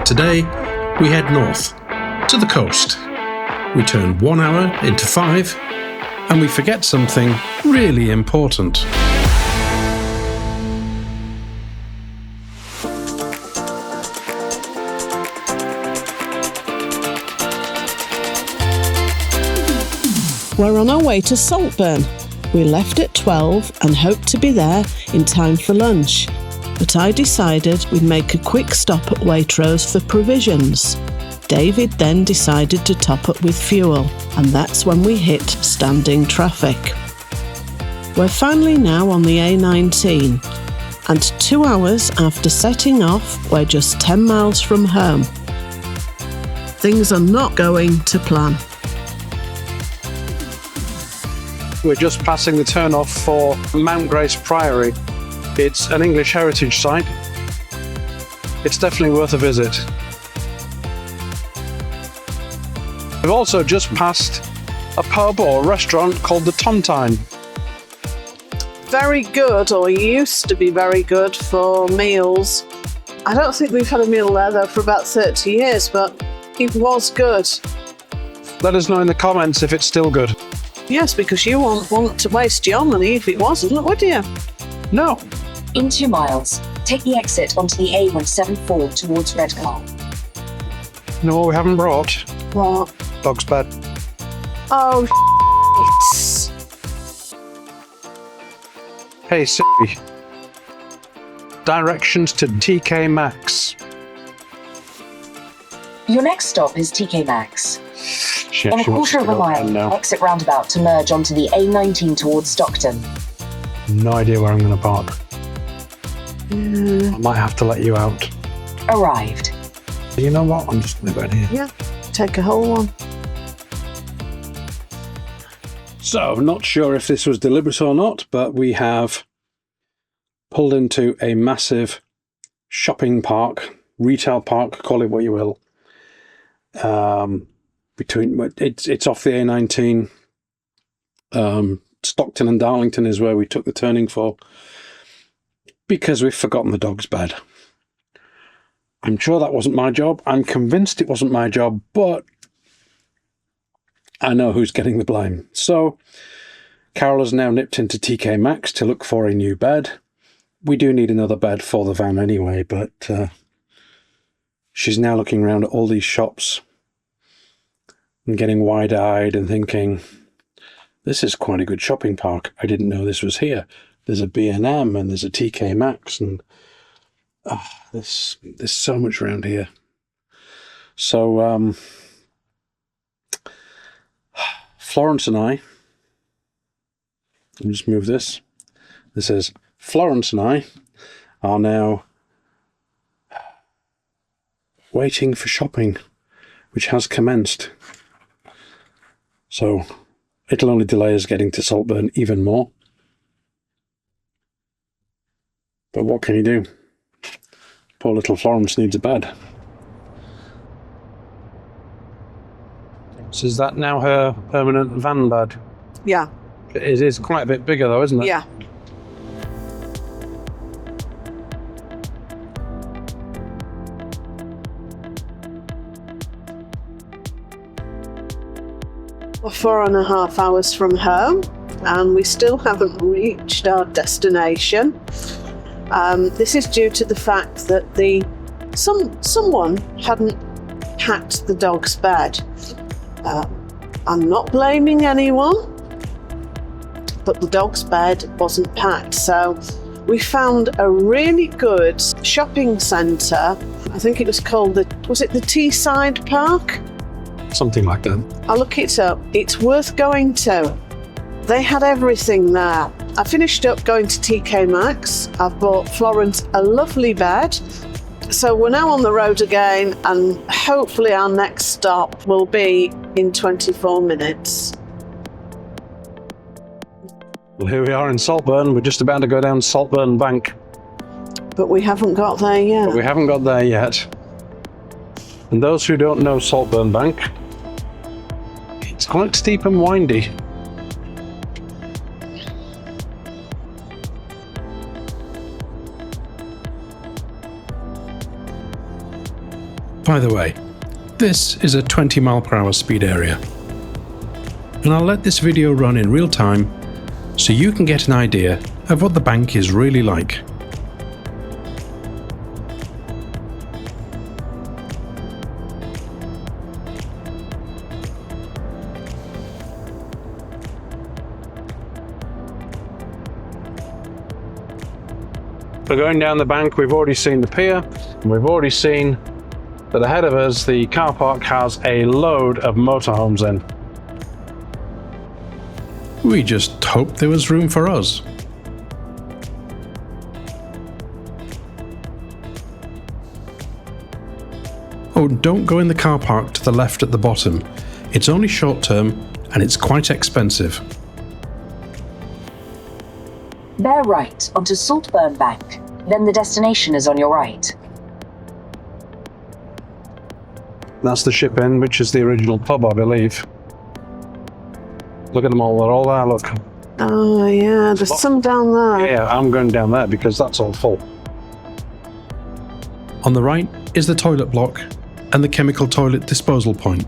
Today, we head north, to the coast. We turn 1 hour into 5, and we forget something really important. We're on our way to Saltburn. We left at 12 and hoped to be there in time for lunch. But I decided we'd make a quick stop at Waitrose for provisions. David then decided to top up with fuel, and that's when we hit standing traffic. We're finally now on the A19, and 2 hours after setting off, we're just 10 miles from home. Things are not going to plan. We're just passing the turn-off for Mount Grace Priory. It's an English heritage site. It's definitely worth a visit. We've also just passed a pub or restaurant called the Tontine. Very good, or used to be very good for meals. I don't think we've had a meal there though for about 30 years, but it was good. Let us know in the comments if it's still good. Yes, because you won't want to waste your money if it wasn't, would you? No. In 2 miles, take the exit onto the A174 towards Redcar. You know what we haven't brought? What? Dog's bed. Oh, Hey Siri. Directions to TK Maxx. Your next stop is TK Maxx. Shit, In a she wants quarter to of a go mile, now. exit roundabout to merge onto the A19 towards Stockton. No idea where I'm going to park. I might have to let you out. Arrived. You know what? I'm just going to go in here. yeah, take a whole one. So, I'm not sure if this was deliberate or not, but we have pulled into a massive shopping park, retail park, call it what you will. It's off the A19. Stockton and Darlington is where we took the turning for, because we've forgotten the dog's bed. I'm sure that wasn't my job. I'm convinced it wasn't my job, but I know who's getting the blame. So Carol has now nipped into TK Maxx to look for a new bed. We do need another bed for the van anyway, but she's now looking around at all these shops and getting wide-eyed and thinking, this is quite a good shopping park. I didn't know this was here. There's a B&M and there's a TK Maxx, and there's so much around here. So Florence and I, let me just move this. This says Florence and I are now waiting for shopping, which has commenced. So it'll only delay us getting to Saltburn even more. But what can you do? Poor little Florence needs a bed. So is that now her permanent van bed? Yeah. It is quite a bit bigger though, isn't it? Yeah. We're 4.5 hours from home, and we still haven't reached our destination. This is due to the fact that someone hadn't packed the dog's bed. I'm not blaming anyone, but the dog's bed wasn't packed. So we found a really good shopping centre. I think it was called was it the Seaside Park? Something like that. I'll look it up. It's worth going to. They had everything there. I finished up going to TK Maxx. I've bought Florence a lovely bed. So we're now on the road again, and hopefully our next stop will be in 24 minutes. Well, here we are in Saltburn. We're just about to go down Saltburn Bank. But we haven't got there yet. But we haven't got there yet. And those who don't know Saltburn Bank, it's quite steep and windy. By the way, this is a 20 mph speed area. And I'll let this video run in real time so you can get an idea of what the bank is really like. So going down the bank, we've already seen the pier, and we've already seen that ahead of us the car park has a load of motorhomes in. We just hoped there was room for us. Oh, don't go in the car park to the left at the bottom. It's only short term and it's quite expensive. Bear right onto Saltburn Bank, then the destination is on your right. That's the ship inn, which is the original pub, I believe. Look at them all, they're all there, look. Oh yeah, there's some down there. Yeah, I'm going down there because that's all full. On the right is the toilet block and the chemical toilet disposal point.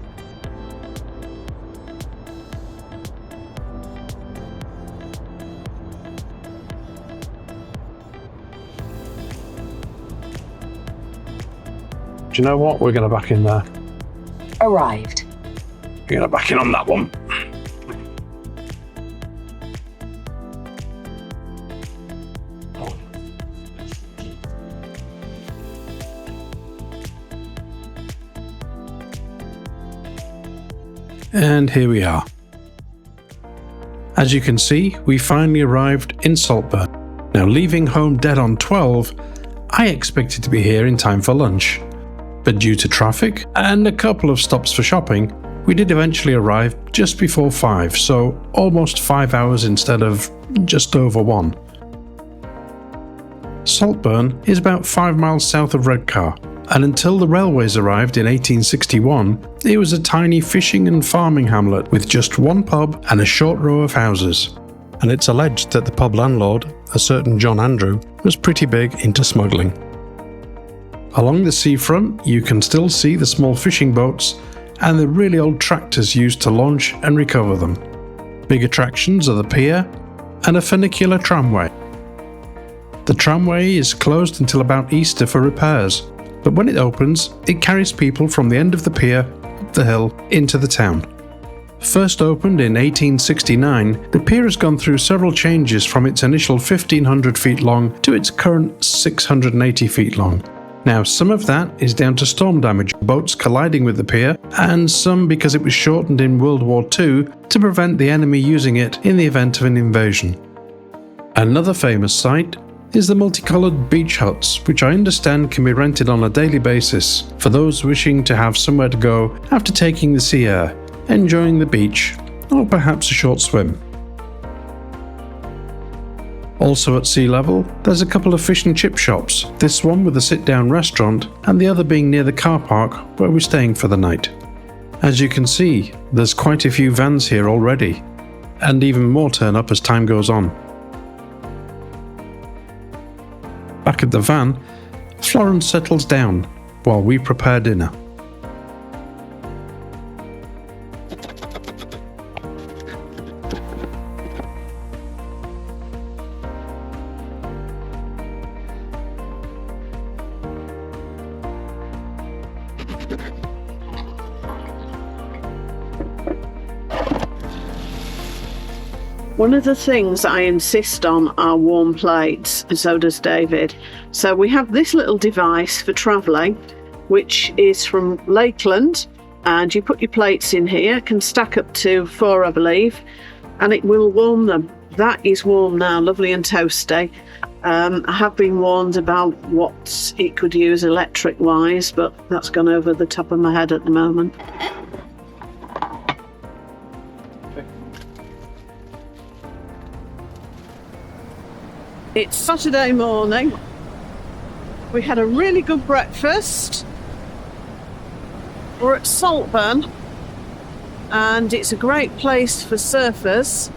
Do you know what? We're going to back in there. Arrived. We're going to back in on that one. And here we are. As you can see, we finally arrived in Saltburn. Now, leaving home dead on 12, I expected to be here in time for lunch. But due to traffic and a couple of stops for shopping, we did eventually arrive just before 5, so almost 5 hours instead of just over 1. Saltburn is about 5 miles south of Redcar, and until the railways arrived in 1861, it was a tiny fishing and farming hamlet with just one pub and a short row of houses. And it's alleged that the pub landlord, a certain John Andrew, was pretty big into smuggling. Along the seafront, you can still see the small fishing boats and the really old tractors used to launch and recover them. Big attractions are the pier and a funicular tramway. The tramway is closed until about Easter for repairs, but when it opens, it carries people from the end of the pier up the hill into the town. First opened in 1869, the pier has gone through several changes from its initial 1,500 feet long to its current 680 feet long. Now, some of that is down to storm damage, boats colliding with the pier, and some because it was shortened in World War II to prevent the enemy using it in the event of an invasion. Another famous sight is the multicoloured beach huts, which I understand can be rented on a daily basis for those wishing to have somewhere to go after taking the sea air, enjoying the beach, or perhaps a short swim. Also at sea level, there's a couple of fish and chip shops, this one with a sit-down restaurant and the other being near the car park where we're staying for the night. As you can see, there's quite a few vans here already, and even more turn up as time goes on. Back at the van, Florence settles down while we prepare dinner. One of the things I insist on are warm plates, and so does David. So we have this little device for travelling, which is from Lakeland, and you put your plates in here, can stack up to 4, I believe, and it will warm them. That is warm now, lovely and toasty. I have been warned about what it could use electric-wise, but that's gone over the top of my head at the moment. It's Saturday morning. We had a really good breakfast. We're at Saltburn, and it's a great place for surfers.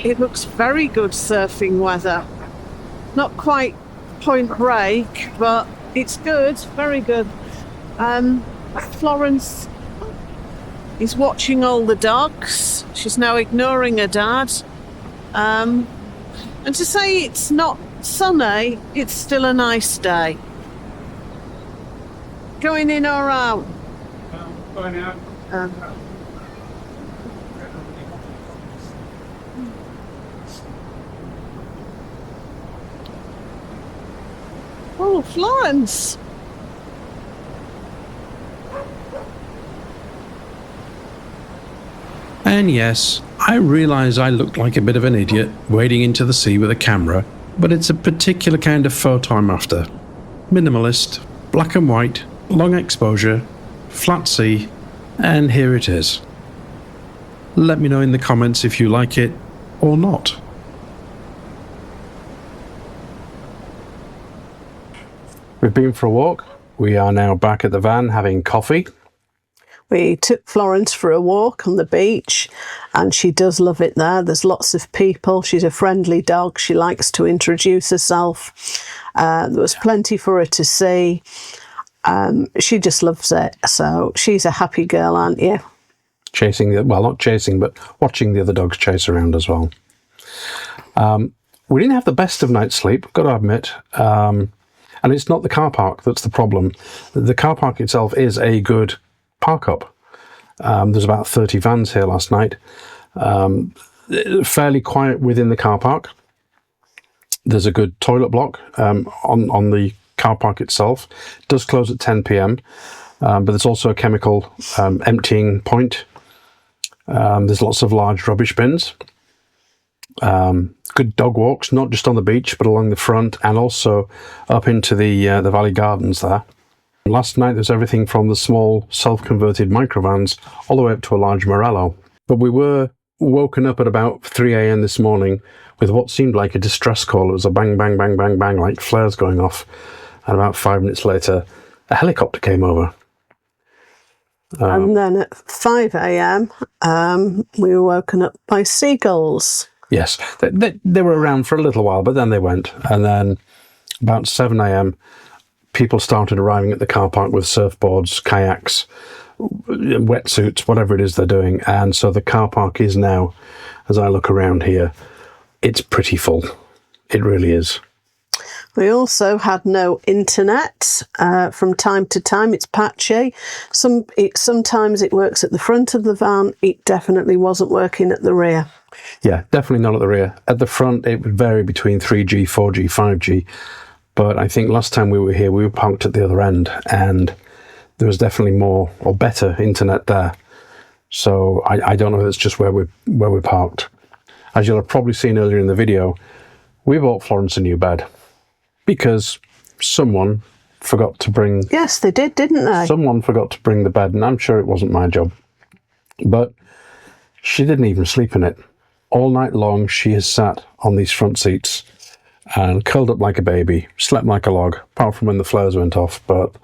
It looks very good surfing weather. Not quite Point Break, but It's good, very good. Florence is watching all the dogs. She's now ignoring her dad. And to say it's not sunny, it's still a nice day. Going in or out? Going out. Oh, Florence! And yes, I realise I look like a bit of an idiot wading into the sea with a camera, but it's a particular kind of photo I'm after. Minimalist, black and white, long exposure, flat sea, and here it is. Let me know in the comments if you like it or not. We've been for a walk. We are now back at the van having coffee. We took Florence for a walk on the beach and she does love it there. There's lots of people. She's a friendly dog. She likes to introduce herself. There was plenty for her to see. She just loves it. So she's a happy girl, aren't you? Not chasing, but watching the other dogs chase around as well. We didn't have the best of night's sleep, got to admit. And it's not the car park that's the problem. The car park itself is a good park up. There's about 30 vans here last night. Fairly quiet within the car park. There's a good toilet block on the car park itself. It does close at 10 p.m, but there's also a chemical emptying point. There's lots of large rubbish bins. Good dog walks, not just on the beach, but along the front and also up into the Valley Gardens there. Last night there was everything from the small self-converted microvans all the way up to a large Morello. But we were woken up at about 3 a.m. this morning with what seemed like a distress call. It was a bang, bang, bang, bang, bang, like flares going off. And about 5 minutes later, a helicopter came over. And then at 5 a.m, we were woken up by seagulls. Yes, they were around for a little while, but then they went. And then about 7 a.m, people started arriving at the car park with surfboards, kayaks, wetsuits, whatever it is they're doing. And so the car park is now, as I look around here, it's pretty full. It really is. We also had no internet from time to time. It's patchy. Sometimes it works at the front of the van. It definitely wasn't working at the rear. Yeah, definitely not at the rear. At the front, it would vary between 3G, 4G, 5G. But I think last time we were here, we were parked at the other end, and there was definitely more or better internet there. So I don't know if it's just where we're parked. As you'll have probably seen earlier in the video, we bought Florence a new bed because someone forgot to bring... Yes, they did, didn't they? Someone forgot to bring the bed, and I'm sure it wasn't my job. But she didn't even sleep in it. All night long, she has sat on these front seats and curled up like a baby, slept like a log, apart from when the flares went off. But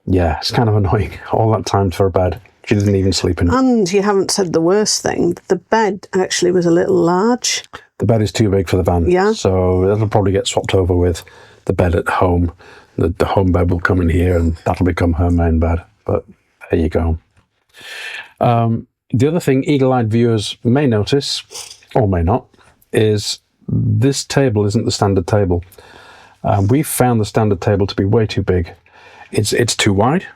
yeah, it's kind of annoying. All that time for a bed. She didn't even sleep in it. And you haven't said the worst thing. The bed actually was a little large. The bed is too big for the van. Yeah. So it'll probably get swapped over with the bed at home. The home bed will come in here and that'll become her main bed. But there you go. The other thing eagle-eyed viewers may notice, or may not, is this table isn't the standard table. We've found the standard table to be way too big. It's too wide,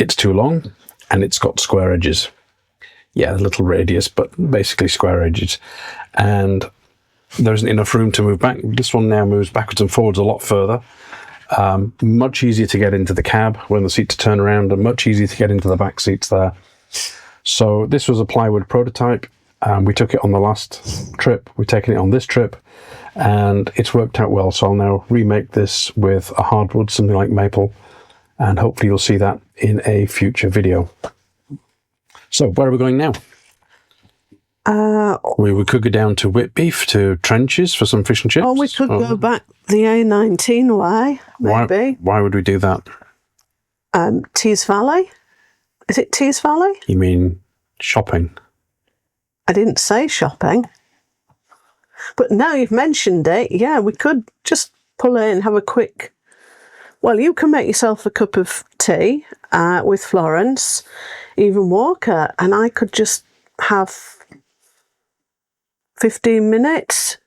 it's too long, and it's got square edges. Yeah, a little radius, but basically square edges. And there isn't enough room to move back. This one now moves backwards and forwards a lot further. Much easier to get into the cab when the seats turn around, and much easier to get into the back seats there. So this was a plywood prototype. We took it on the last trip. We've taken it on this trip, and it's worked out well. So I'll now remake this with a hardwood, something like maple, and hopefully you'll see that in a future video. So where are we going now? We could go down to Whitbeef, to Trenches for some fish and chips. Or we could go back the A19 way, maybe. Why would we do that? Tees Valley? Is it Tees Valley? You mean shopping? I didn't say shopping. But now you've mentioned it, yeah, we could just pull in, have a quick Well, you can make yourself a cup of tea with Florence, even Walker, and I could just have 15 minutes,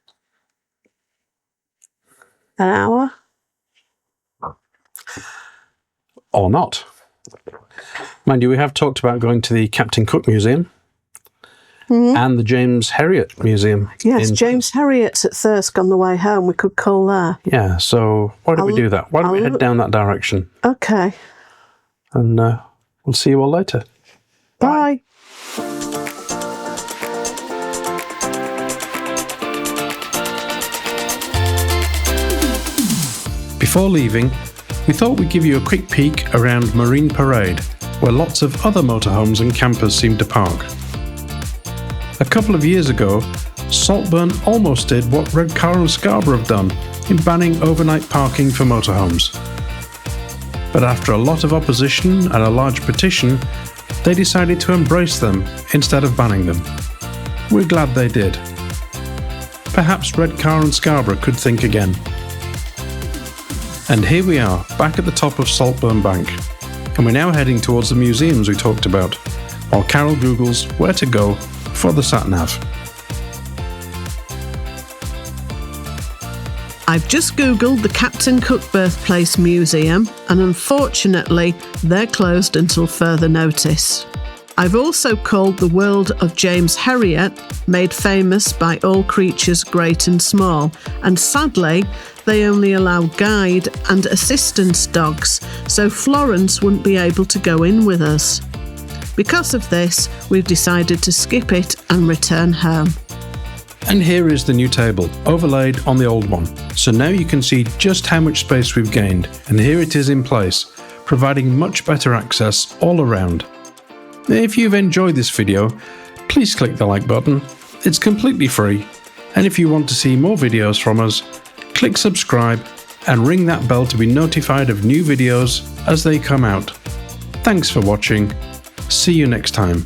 an hour. Or not. Mind you, we have talked about going to the Captain Cook Museum and the James Herriot Museum. Yes, James Herriot's at Thirsk on the way home. We could call there. Yeah, so why don't we do that? Why don't we head down that direction? Okay. And we'll see you all later. Bye. Before leaving, we thought we'd give you a quick peek around Marine Parade, where lots of other motorhomes and campers seem to park. A couple of years ago, Saltburn almost did what Redcar and Scarborough have done in banning overnight parking for motorhomes. But after a lot of opposition and a large petition, they decided to embrace them instead of banning them. We're glad they did. Perhaps Redcar and Scarborough could think again. And here we are, back at the top of Saltburn Bank, and we're now heading towards the museums we talked about, while Carol Googles where to go for the sat-nav. I've just Googled the Captain Cook Birthplace Museum, and unfortunately, they're closed until further notice. I've also called the world of James Herriot, made famous by all creatures great and small, and sadly, they only allow guide and assistance dogs, so Florence wouldn't be able to go in with us. Because of this, we've decided to skip it and return home. And here is the new table, overlaid on the old one. So now you can see just how much space we've gained, and here it is in place, providing much better access all around. If you've enjoyed this video, please click the like button. It's completely free. And if you want to see more videos from us, click subscribe and ring that bell to be notified of new videos as they come out. Thanks for watching. See you next time.